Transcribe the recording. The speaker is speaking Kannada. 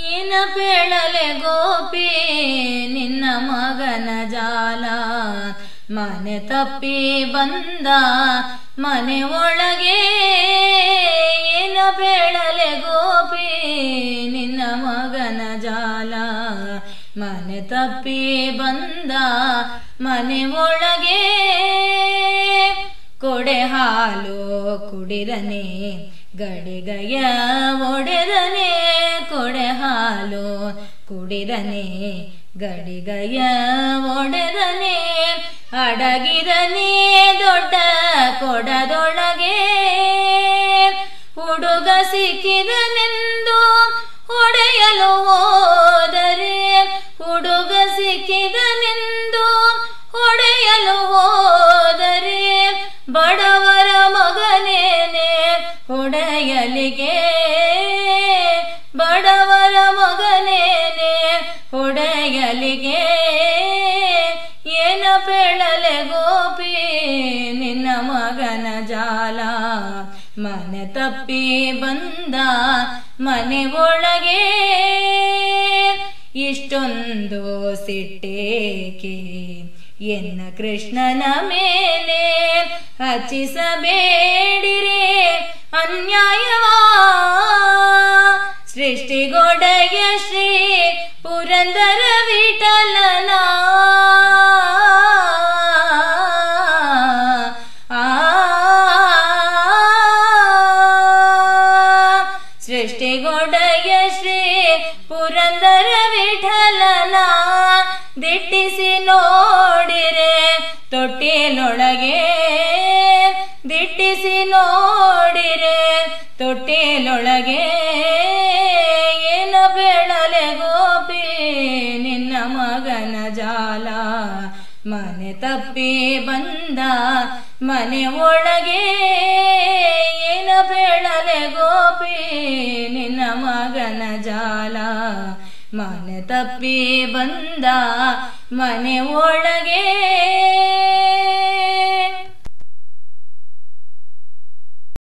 ಏನ ಬೇಳಲೆ ಗೋಪಿ ನಿನ್ನ ಮಗನ ಜಾಲ, ಮನೆ ತಪ್ಪಿ ಬಂದ ಮನೆ ಒಳಗೆ. ಏನ ಬೇಳಲೆ ಗೋಪಿ ನಿನ್ನ ಮಗನ ಜಾಲ, ಮನೆ ತಪ್ಪಿ ಬಂದ ಮನೆ ಒಳಗೆ. ಕೊಡೆ ಹಾಲು ಕುಡಿದನೆ ಗಡಿಗಯ ಒಡೆದನೆ, ಕೊಡೆ ಹಾಲು ಕುಡಿದನೆ ಗಡಿಗಯ ಒಡೆದನೆ. ಅಡಗಿದನೆ ದೊಡ್ಡ ಕೊಡದೊಳಗೆ, ಹುಡುಗ ಸಿಕ್ಕಿದನೆಂದು ಹೊಡೆಯಲು ಹೋದರೆ, ಹುಡುಗ ಸಿಕ್ಕಿದನೆಂದು ಹೊಡೆಯಲು ಹೋದರೆ, ಬಡವರ ಮಗನೇನೆ ಹೊಡೆಯಲಿಗೆ, ಬಡವರ ಮಗನೇನೆ ಹೊಡೆಯಲಿಗೆ. ಏನ ಬೇಳಲೆ ಗೋಪಿ ನಿನ್ನ ಮಗನ ಜಾಲ, ಮನೆ ತಪ್ಪಿ ಬಂದ ಮನೆ ಒಳಗೆ. ಇಷ್ಟೊಂದು ಸಿಟ್ಟೇಕೆ ಎನ್ನ ಕೃಷ್ಣನ ಮೇಲೆ, ಹಚ್ಚಿಸಬೇಡಿರೆ ಅನ್ಯಾಯವಾ. ಸೃಷ್ಟಿಗೊಡೆಯ ಶ್ರೀ ಪುರಂದರ ವಿಠಲನ, ಸೃಷ್ಟಿಗೊಡೆಯ ಶ್ರೀ ಪುರಂದರ ವಿಠಲನ. ದಿಟ್ಟಿಸಿ ನೋಡಿರೆ ತೊಟ್ಟಿಲೊಳಗೆ, ದಿಟ್ಟಿಸಿ ನೋಡಿರೆ ತೊಟ್ಟಿಲೊಳಗೆ. ಏನ ಬೇಳಲೆ ಗೋಪಿ ನಿನ್ನ ಮಗನ ಜಾಲ, ಮನೆ ತಪ್ಪಿ ಬಂದ ಮನೆ ಒಳಗೆ. ಏನ ಬೇಳಲೆ ಗೋಪಿ ನಿನ್ನ ಮಗನ ಜಾಲ, ಮನೆ ತಪ್ಪಿ ಬಂದ ಮನೆ ಒಳಗೆ.